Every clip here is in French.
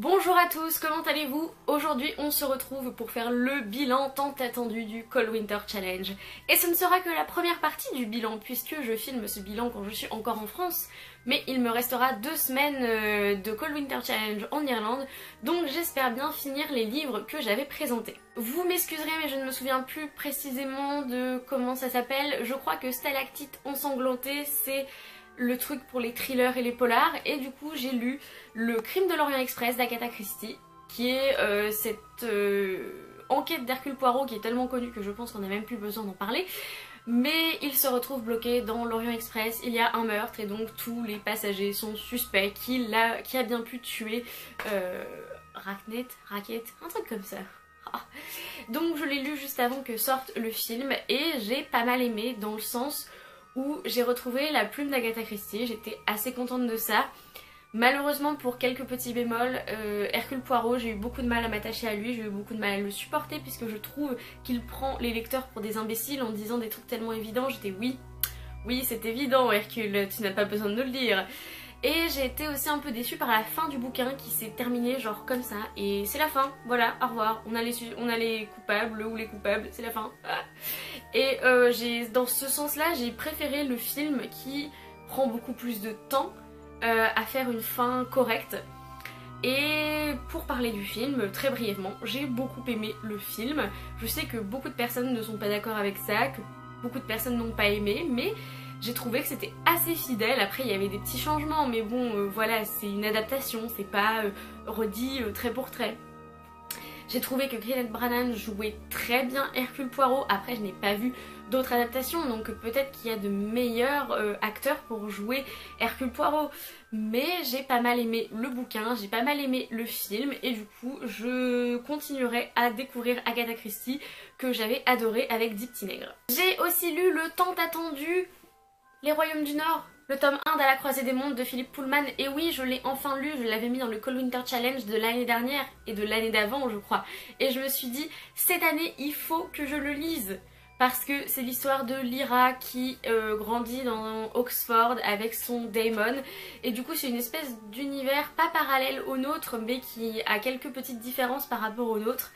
Bonjour à tous, comment allez-vous? Aujourd'hui on se retrouve pour faire le bilan tant attendu du Cold Winter Challenge. Et ce ne sera que la première partie du bilan puisque je filme ce bilan quand je suis encore en France. Mais il me restera 2 semaines de Cold Winter Challenge en Irlande, donc j'espère bien finir les livres que j'avais présentés. Vous m'excuserez mais je ne me souviens plus précisément de comment ça s'appelle. Je crois que Stalactite ensanglantée c'est le truc pour les thrillers et les polars, et du coup j'ai lu Le Crime de l'Orient Express d'Agatha Christie, qui est cette enquête d'Hercule Poirot qui est tellement connue que je pense qu'on n'a même plus besoin d'en parler. Mais il se retrouve bloqué dans l'Orient Express, il y a un meurtre et donc tous les passagers sont suspects qui a bien pu tuer Raquette, un truc comme ça. Donc je l'ai lu juste avant que sorte le film et j'ai pas mal aimé dans le sens où j'ai retrouvé la plume d'Agatha Christie, j'étais assez contente de ça. Malheureusement pour quelques petits bémols, Hercule Poirot, j'ai eu beaucoup de mal à m'attacher à lui, j'ai eu beaucoup de mal à le supporter puisque je trouve qu'il prend les lecteurs pour des imbéciles en disant des trucs tellement évidents. J'étais oui c'est évident Hercule, tu n'as pas besoin de nous le dire. Et j'ai été aussi un peu déçue par la fin du bouquin qui s'est terminé genre comme ça. Et c'est la fin, voilà, au revoir. On a les coupables ou les coupables, c'est la fin. Et dans ce sens-là, j'ai préféré le film qui prend beaucoup plus de temps à faire une fin correcte. Et pour parler du film, très brièvement, j'ai beaucoup aimé le film. Je sais que beaucoup de personnes ne sont pas d'accord avec ça, que beaucoup de personnes n'ont pas aimé, mais j'ai trouvé que c'était assez fidèle. Après il y avait des petits changements, mais bon voilà, c'est une adaptation, c'est pas redit trait pour trait. J'ai trouvé que Kenneth Branagh jouait très bien Hercule Poirot. Après je n'ai pas vu d'autres adaptations, donc peut-être qu'il y a de meilleurs acteurs pour jouer Hercule Poirot. Mais j'ai pas mal aimé le bouquin, j'ai pas mal aimé le film, et du coup je continuerai à découvrir Agatha Christie que j'avais adoré avec Dix Petits Nègres. J'ai aussi lu le tant attendu Les Royaumes du Nord, le tome 1 d'À la Croisée des Mondes de Philippe Pullman. Et oui, je l'ai enfin lu, je l'avais mis dans le Cold Winter Challenge de l'année dernière et de l'année d'avant je crois. Et je me suis dit, cette année il faut que je le lise. Parce que c'est l'histoire de Lyra qui grandit dans Oxford avec son Damon. Et du coup c'est une espèce d'univers pas parallèle au nôtre mais qui a quelques petites différences par rapport au nôtre.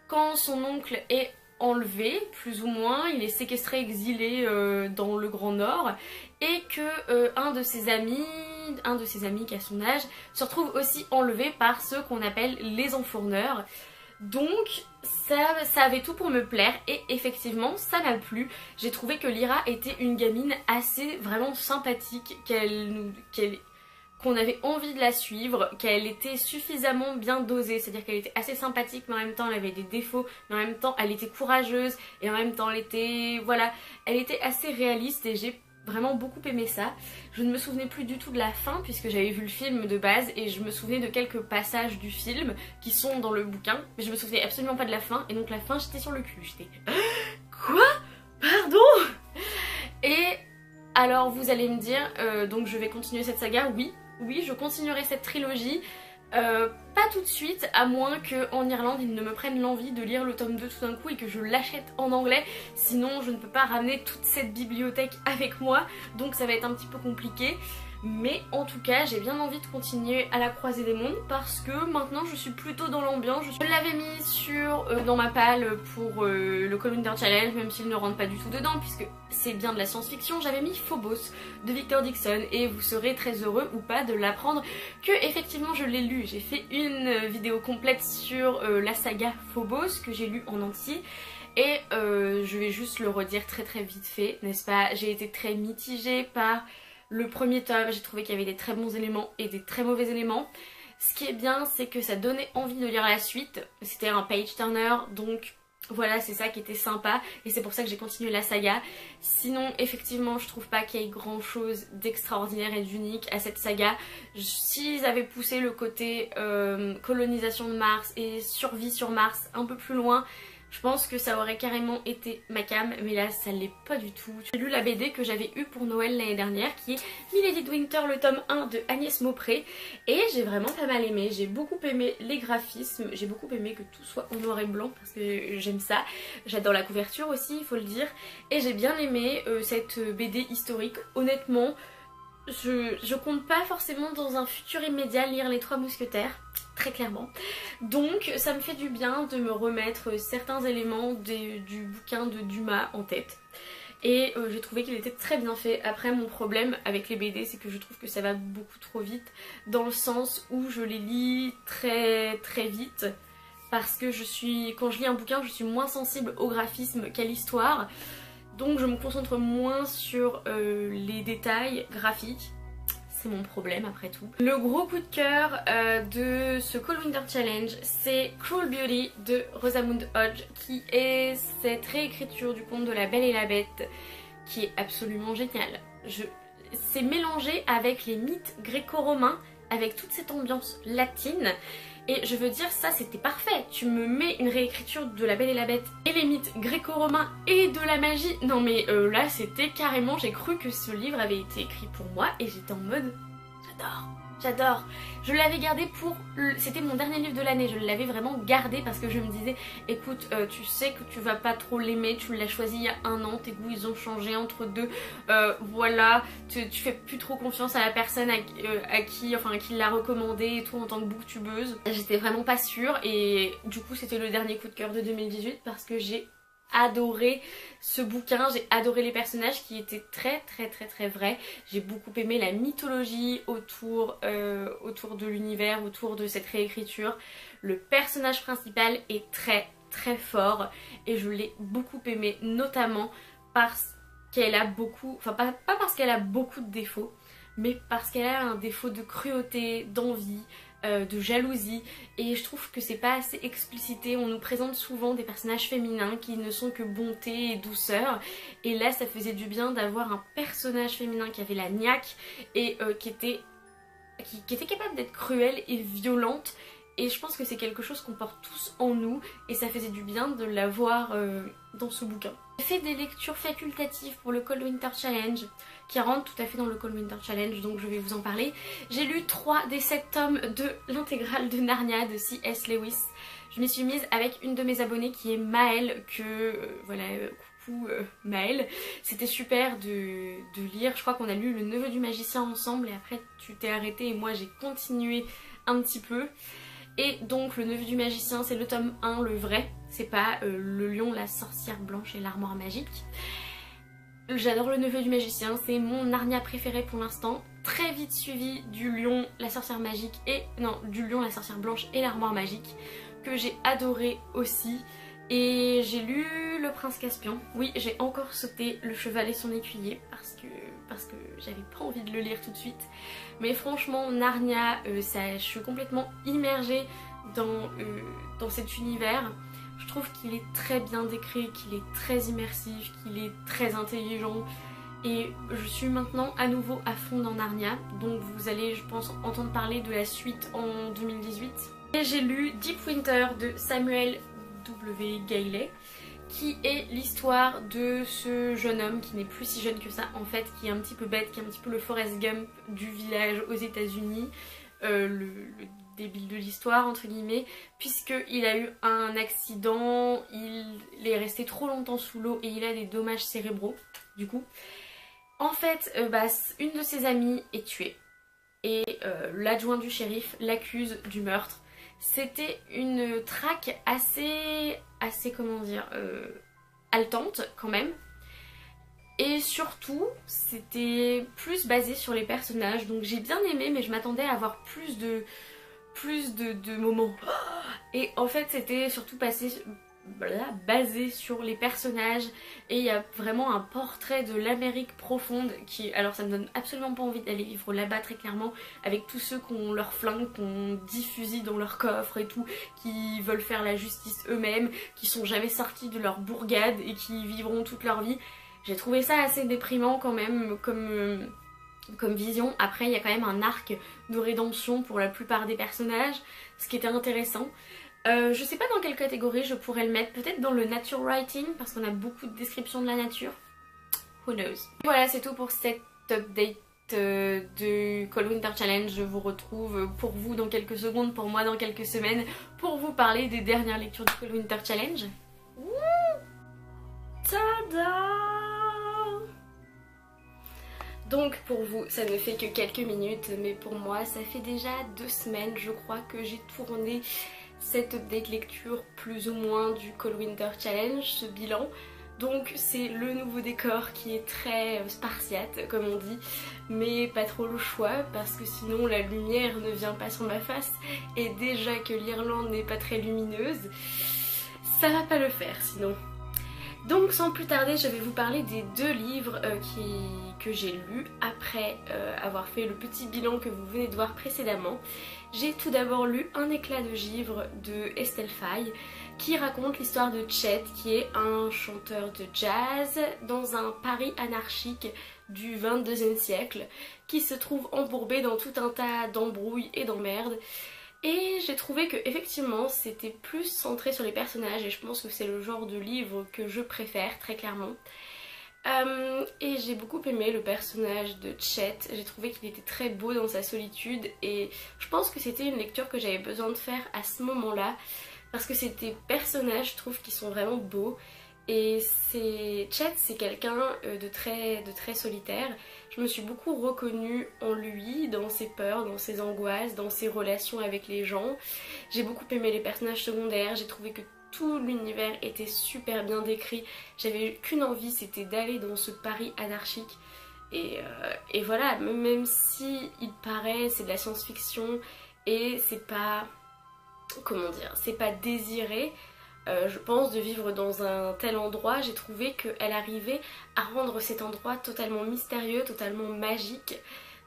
Quand son oncle est enlevé, plus ou moins, il est séquestré, exilé dans le Grand Nord, et que un de ses amis qui a son âge se retrouve aussi enlevé par ceux qu'on appelle les enfourneurs. Donc ça avait tout pour me plaire et effectivement ça m'a plu. J'ai trouvé que Lyra était une gamine assez vraiment sympathique, qu'on avait envie de la suivre, qu'elle était suffisamment bien dosée, c'est-à-dire qu'elle était assez sympathique mais en même temps elle avait des défauts, mais en même temps elle était courageuse et en même temps elle était assez réaliste et j'ai vraiment beaucoup aimé ça. Je ne me souvenais plus du tout de la fin puisque j'avais vu le film de base et je me souvenais de quelques passages du film qui sont dans le bouquin, mais je me souvenais absolument pas de la fin et donc la fin j'étais sur le cul, j'étais quoi? Pardon? Et alors vous allez me dire, donc je vais continuer cette saga, oui, je continuerai cette trilogie, pas tout de suite, à moins qu'en Irlande ils ne me prennent l'envie de lire le tome 2 tout d'un coup et que je l'achète en anglais, sinon je ne peux pas ramener toute cette bibliothèque avec moi, donc ça va être un petit peu compliqué. Mais en tout cas j'ai bien envie de continuer À la Croisée des Mondes parce que maintenant je suis plutôt dans l'ambiance. Je l'avais mis dans ma palle pour le Cold Winter Challenge, même s'il ne rentre pas du tout dedans puisque c'est bien de la science-fiction. J'avais mis Phobos de Victor Dixon et vous serez très heureux ou pas de l'apprendre que effectivement je l'ai lu. J'ai fait une vidéo complète sur la saga Phobos que j'ai lu en entier. Et je vais juste le redire très vite fait, n'est-ce pas? J'ai été très mitigée par le premier tome, j'ai trouvé qu'il y avait des très bons éléments et des très mauvais éléments. Ce qui est bien, c'est que ça donnait envie de lire la suite. C'était un page turner, donc voilà, c'est ça qui était sympa. Et c'est pour ça que j'ai continué la saga. Sinon, effectivement, je trouve pas qu'il y ait grand chose d'extraordinaire et d'unique à cette saga. S'ils avaient poussé le côté colonisation de Mars et survie sur Mars un peu plus loin, je pense que ça aurait carrément été ma cam, mais là ça l'est pas du tout. J'ai lu la BD que j'avais eue pour Noël l'année dernière qui est Milady de Winter, le tome 1 de Agnès Maupré, et j'ai vraiment pas mal aimé. J'ai beaucoup aimé les graphismes, j'ai beaucoup aimé que tout soit en noir et blanc parce que j'aime ça. J'adore la couverture aussi, il faut le dire, et j'ai bien aimé cette BD historique. Honnêtement, je compte pas forcément dans un futur immédiat lire Les Trois Mousquetaires, très clairement. Donc ça me fait du bien de me remettre certains éléments du bouquin de Dumas en tête. Et j'ai trouvé qu'il était très bien fait. Après, mon problème avec les BD, c'est que je trouve que ça va beaucoup trop vite, dans le sens où je les lis très très vite, parce que quand je lis un bouquin, je suis moins sensible au graphisme qu'à l'histoire, donc je me concentre moins sur les détails graphiques. C'est mon problème après tout. Le gros coup de cœur de ce Cold Winter Challenge, c'est Cruel Beauty de Rosamund Hodge, qui est cette réécriture du conte de La Belle et la Bête qui est absolument géniale. C'est mélangé avec les mythes gréco-romains, avec toute cette ambiance latine. Et je veux dire, ça c'était parfait. Tu me mets une réécriture de La Belle et la Bête et les mythes gréco-romains et de la magie. Non mais là c'était carrément, j'ai cru que ce livre avait été écrit pour moi et j'étais en mode j'adore, j'adore. Je l'avais gardé c'était mon dernier livre de l'année, je l'avais vraiment gardé parce que je me disais écoute, tu sais que tu vas pas trop l'aimer, tu l'as choisi il y a 1 an, tes goûts ils ont changé entre deux, voilà, tu fais plus trop confiance à la personne à qui l'a recommandé et tout en tant que booktubeuse. J'étais vraiment pas sûre et du coup c'était le dernier coup de cœur de 2018 parce que j'ai adoré ce bouquin, j'ai adoré les personnages qui étaient très très très très vrais. J'ai beaucoup aimé la mythologie autour de l'univers, autour de cette réécriture. Le personnage principal est très très fort et je l'ai beaucoup aimé, notamment parce qu'elle a beaucoup, enfin pas parce qu'elle a beaucoup de défauts, mais parce qu'elle a un défaut de cruauté, d'envie, de jalousie, et je trouve que c'est pas assez explicité. On nous présente souvent des personnages féminins qui ne sont que bonté et douceur, et là ça faisait du bien d'avoir un personnage féminin qui avait la niaque et qui était capable d'être cruelle et violente, et je pense que c'est quelque chose qu'on porte tous en nous et ça faisait du bien de l'avoir dans ce bouquin. J'ai fait des lectures facultatives pour le Cold Winter Challenge qui rentrent tout à fait dans le Cold Winter Challenge, donc je vais vous en parler. J'ai lu 3 des 7 tomes de l'intégrale de Narnia de C.S. Lewis. Je m'y suis mise avec une de mes abonnées qui est Maëlle, voilà, coucou Maëlle. C'était super de lire, je crois qu'on a lu Le Neveu du Magicien ensemble et après tu t'es arrêtée et moi j'ai continué un petit peu. Et donc Le Neveu du Magicien, c'est le tome 1, le vrai, c'est pas Le Lion, la Sorcière Blanche et l'Armoire Magique. J'adore Le Neveu du Magicien, c'est mon Narnia préféré pour l'instant, très vite suivi du Lion, la Sorcière Magique du Lion, la Sorcière Blanche et l'Armoire Magique, que j'ai adoré aussi. Et j'ai lu Le Prince Caspian. Oui, j'ai encore sauté Le Cheval et son écuyer parce que j'avais pas envie de le lire tout de suite. Mais franchement, Narnia, je suis complètement immergée dans cet univers. Je trouve qu'il est très bien décrit, qu'il est très immersif, qu'il est très intelligent. Et je suis maintenant à nouveau à fond dans Narnia. Donc vous allez, je pense, entendre parler de la suite en 2018. Et j'ai lu Deep Winter de Samuel W. Gailey, qui est l'histoire de ce jeune homme qui n'est plus si jeune que ça en fait, qui est un petit peu bête, qui est un petit peu le Forrest Gump du village aux États-Unis, le débile de l'histoire entre guillemets, puisqu'il a eu un accident, il est resté trop longtemps sous l'eau et il a des dommages cérébraux du coup. En fait, une de ses amies est tuée et l'adjoint du shérif l'accuse du meurtre. C'était une traque assez comment dire, haletante quand même. Et surtout, c'était plus basé sur les personnages. Donc j'ai bien aimé, mais je m'attendais à avoir plus de moments. Et en fait, c'était surtout basé sur les personnages. Et il y a vraiment un portrait de l'Amérique profonde qui... Alors ça me donne absolument pas envie d'aller vivre là-bas très clairement, avec tous ceux qui ont leurs flingues, qui ont 10 fusils dans leur coffre et tout, qui veulent faire la justice eux-mêmes, qui sont jamais sortis de leur bourgade et qui vivront toute leur vie. J'ai trouvé ça assez déprimant quand même comme vision. Après il y a quand même un arc de rédemption pour la plupart des personnages, ce qui était intéressant. Je sais pas dans quelle catégorie je pourrais le mettre, peut-être dans le nature writing parce qu'on a beaucoup de descriptions de la nature. Who knows. Voilà, c'est tout pour cette update de Cold Winter Challenge. Je vous retrouve pour vous dans quelques secondes, pour moi dans quelques semaines, pour vous parler des dernières lectures du Cold Winter Challenge. Wouh! Tada! Donc pour vous ça ne fait que quelques minutes, mais pour moi ça fait déjà 2 semaines je crois que j'ai tourné cette update lecture plus ou moins du Cold Winter Challenge, ce bilan. Donc c'est le nouveau décor qui est très spartiate comme on dit, mais pas trop le choix parce que sinon la lumière ne vient pas sur ma face et déjà que l'Irlande n'est pas très lumineuse, ça va pas le faire sinon. Donc sans plus tarder je vais vous parler des 2 livres que j'ai lus après avoir fait le petit bilan que vous venez de voir précédemment. J'ai tout d'abord lu Un éclat de givre de Estelle Faye qui raconte l'histoire de Chet qui est un chanteur de jazz dans un Paris anarchique du 22e siècle qui se trouve embourbé dans tout un tas d'embrouilles et d'emmerdes. Et j'ai trouvé que effectivement c'était plus centré sur les personnages et je pense que c'est le genre de livre que je préfère très clairement. Et j'ai beaucoup aimé le personnage de Chet, j'ai trouvé qu'il était très beau dans sa solitude et je pense que c'était une lecture que j'avais besoin de faire à ce moment-là parce que c'est des personnages je trouve qui sont vraiment beaux. Et Chet c'est quelqu'un de très solitaire. Je me suis beaucoup reconnue en lui, dans ses peurs, dans ses angoisses, dans ses relations avec les gens. J'ai beaucoup aimé les personnages secondaires, j'ai trouvé que tout l'univers était super bien décrit. J'avais qu'une envie, c'était d'aller dans ce Paris anarchique. Et voilà, même si il paraît, c'est de la science-fiction et c'est pas... comment dire, c'est pas désiré. Je pense de vivre dans un tel endroit, j'ai trouvé qu'elle arrivait à rendre cet endroit totalement mystérieux, totalement magique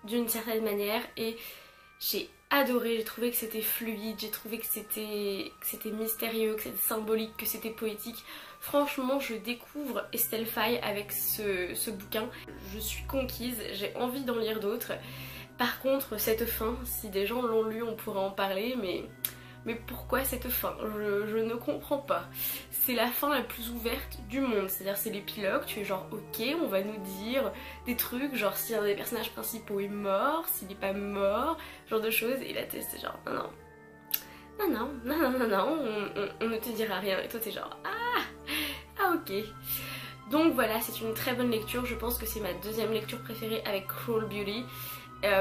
d'une certaine manière et j'ai adoré, j'ai trouvé que c'était fluide, j'ai trouvé que c'était mystérieux, que c'était symbolique, que c'était poétique. Franchement je découvre Estelle Faye avec ce bouquin, je suis conquise, j'ai envie d'en lire d'autres. Par contre cette fin, si des gens l'ont lu on pourrait en parler mais pourquoi cette fin? Je ne comprends pas. C'est la fin la plus ouverte du monde, c'est-à-dire c'est l'épilogue, tu es genre ok, on va nous dire des trucs, genre si un des personnages principaux est mort, s'il n'est pas mort, genre de choses, et là c'est genre non, on ne te dira rien, et toi t'es genre ah ok. Donc voilà, c'est une très bonne lecture, je pense que c'est ma 2e lecture préférée avec Cruel Beauty.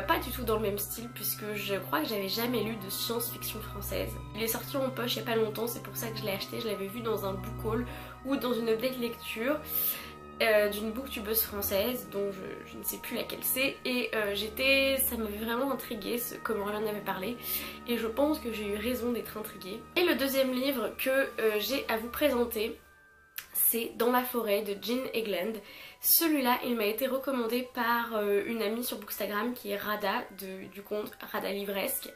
Pas du tout dans le même style puisque je crois que j'avais jamais lu de science-fiction française. Il est sorti en poche il n'y a pas longtemps, c'est pour ça que je l'ai acheté, je l'avais vu dans un book haul ou dans une update lecture d'une booktubeuse française dont je ne sais plus laquelle c'est et ça m'avait vraiment intriguée comme on en avait parlé et je pense que j'ai eu raison d'être intriguée. Et le 2e livre que j'ai à vous présenter c'est Dans la forêt de Jean Egland. Celui-là il m'a été recommandé par une amie sur Bookstagram qui est Rada du compte Rada Livresque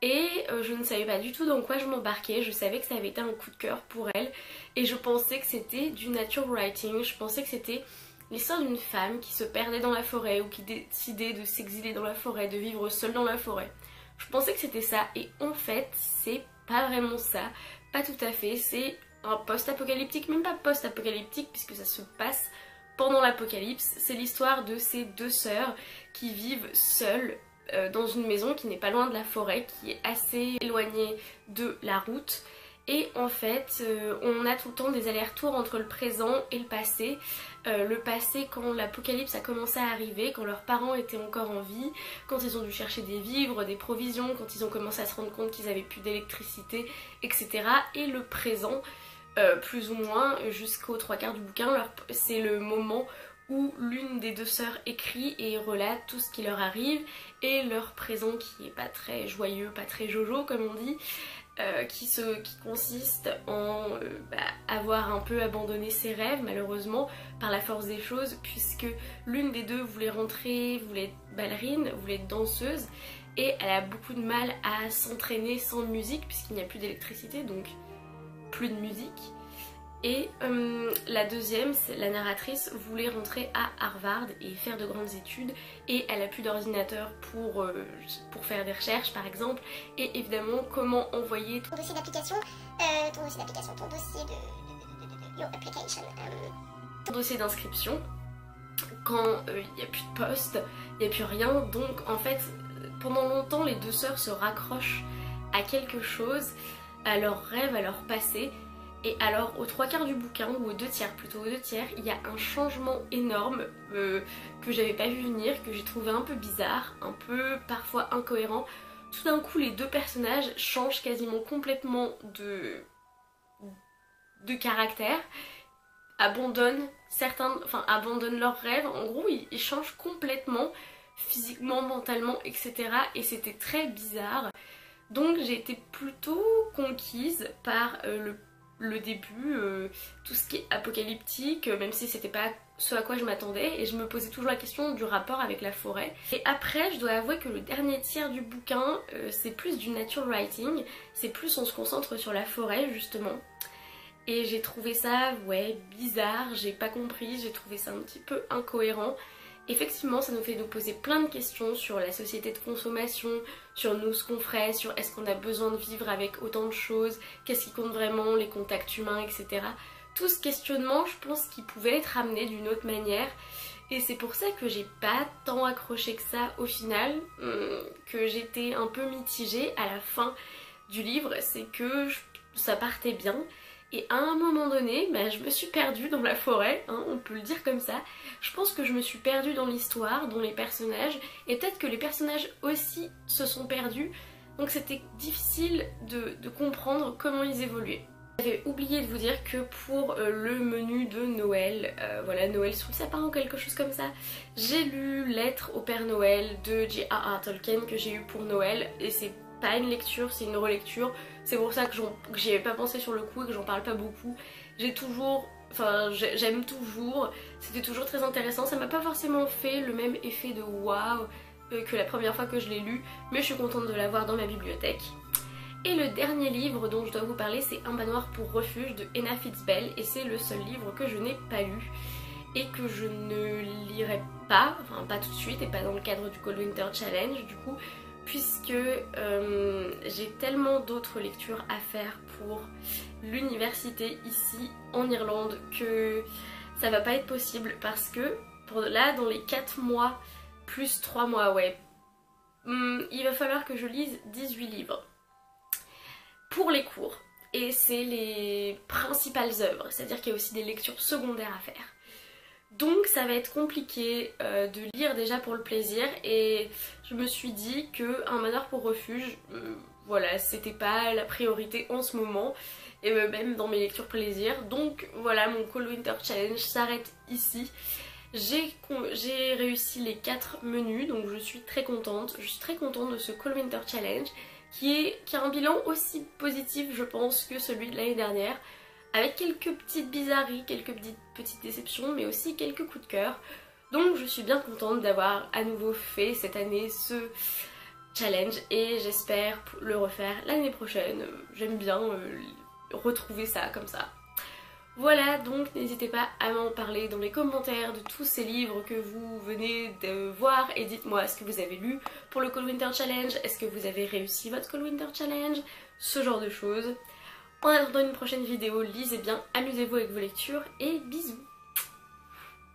et je ne savais pas du tout dans quoi je m'embarquais, je savais que ça avait été un coup de cœur pour elle et je pensais que c'était du nature writing, je pensais que c'était l'histoire d'une femme qui se perdait dans la forêt ou qui décidait de s'exiler dans la forêt, de vivre seule dans la forêt. Je pensais que c'était ça et en fait c'est pas vraiment ça, pas tout à fait, c'est un post-apocalyptique, même pas post-apocalyptique puisque ça se passe pendant l'apocalypse. C'est l'histoire de ces 2 sœurs qui vivent seules dans une maison qui n'est pas loin de la forêt, qui est assez éloignée de la route. Et en fait, on a tout le temps des allers-retours entre le présent et le passé. Le passé quand l'apocalypse a commencé à arriver, quand leurs parents étaient encore en vie, quand ils ont dû chercher des vivres, des provisions, quand ils ont commencé à se rendre compte qu'ils avaient plus d'électricité, etc. Et le présent, plus ou moins jusqu'aux 3/4 du bouquin, c'est le moment où l'une des 2 sœurs écrit et relate tout ce qui leur arrive et leur présent qui est pas très joyeux, pas très jojo comme on dit, qui consiste en avoir un peu abandonné ses rêves malheureusement par la force des choses puisque l'une des 2 voulait être ballerine, voulait être danseuse et elle a beaucoup de mal à s'entraîner sans musique puisqu'il n'y a plus d'électricité donc plus de musique. Et la 2e, la narratrice, voulait rentrer à Harvard et faire de grandes études et elle a plus d'ordinateur pour faire des recherches par exemple et évidemment comment envoyer ton dossier d'application, ton dossier de your application, ton dossier d'inscription quand il n'y a plus de poste, il n'y a plus rien. Donc en fait pendant longtemps les 2 sœurs se raccrochent à quelque chose, à leur rêve, à leur passé. Et alors aux 3/4 du bouquin, ou aux 2/3 plutôt, aux 2/3, il y a un changement énorme que j'avais pas vu venir, que j'ai trouvé un peu bizarre, un peu parfois incohérent. Tout d'un coup les deux personnages changent quasiment complètement de caractère, abandonnent leurs rêves, en gros ils changent complètement, physiquement, mentalement, etc. Et c'était très bizarre. Donc j'ai été plutôt conquise par le début, tout ce qui est apocalyptique, même si c'était pas ce à quoi je m'attendais, et je me posais toujours la question du rapport avec la forêt. Et après, je dois avouer que le dernier tiers du bouquin, c'est plus du nature writing, c'est plus on se concentre sur la forêt justement. Et j'ai trouvé ça, ouais, bizarre, j'ai pas compris, j'ai trouvé ça un petit peu incohérent. Effectivement, ça nous fait nous poser plein de questions sur la société de consommation, sur nous, ce qu'on ferait, sur est-ce qu'on a besoin de vivre avec autant de choses, qu'est-ce qui compte vraiment, les contacts humains, etc. Tout ce questionnement, je pense qu'il pouvait être amené d'une autre manière. Et c'est pour ça que j'ai pas tant accroché que ça au final, que j'étais un peu mitigée à la fin du livre. C'est que ça partait bien. Et à un moment donné, je me suis perdue dans la forêt, hein, on peut le dire comme ça. Je pense que je me suis perdue dans l'histoire, dans les personnages, et peut-être que les personnages aussi se sont perdus, donc c'était difficile de comprendre comment ils évoluaient. J'avais oublié de vous dire que pour le menu de Noël, voilà, Noël sous le sapin ou quelque chose comme ça, j'ai lu Lettre au Père Noël de J.R.R. Tolkien que j'ai eu pour Noël, et c'est pas une lecture, c'est une relecture. C'est pour ça que j'y avais pas pensé sur le coup et que j'en parle pas beaucoup. J'aime toujours, c'était toujours très intéressant. Ça m'a pas forcément fait le même effet de waouh que la première fois que je l'ai lu, mais je suis contente de l'avoir dans ma bibliothèque. Et le dernier livre dont je dois vous parler, c'est Un manoir pour refuge de Ena Fitzbell, et c'est le seul livre que je n'ai pas lu et que je ne lirai pas, enfin pas tout de suite et pas dans le cadre du Cold Winter Challenge du coup, puisque j'ai tellement d'autres lectures à faire pour l'université ici en Irlande que ça va pas être possible, parce que pour là dans les 4 mois plus 3 mois, ouais, il va falloir que je lise 18 livres pour les cours, et c'est les principales œuvres, c'est-à-dire qu'il y a aussi des lectures secondaires à faire. Donc ça va être compliqué de lire déjà pour le plaisir, et je me suis dit que Un manoir pour refuge, voilà, c'était pas la priorité en ce moment, et même dans mes lectures plaisir. Donc voilà, mon Cold Winter Challenge s'arrête ici. J'ai réussi les 4 menus, donc je suis très contente. Je suis très contente de ce Cold Winter Challenge qui a un bilan aussi positif, je pense, que celui de l'année dernière, avec quelques petites bizarreries, quelques petites déceptions, mais aussi quelques coups de cœur. Donc je suis bien contente d'avoir à nouveau fait cette année ce challenge, et j'espère le refaire l'année prochaine. J'aime bien retrouver ça comme ça. Voilà, donc n'hésitez pas à m'en parler dans les commentaires de tous ces livres que vous venez de voir, et dites-moi ce que vous avez lu pour le Cold Winter Challenge, est-ce que vous avez réussi votre Cold Winter Challenge, ce genre de choses. En attendant une prochaine vidéo, lisez bien, amusez-vous avec vos lectures, et bisous!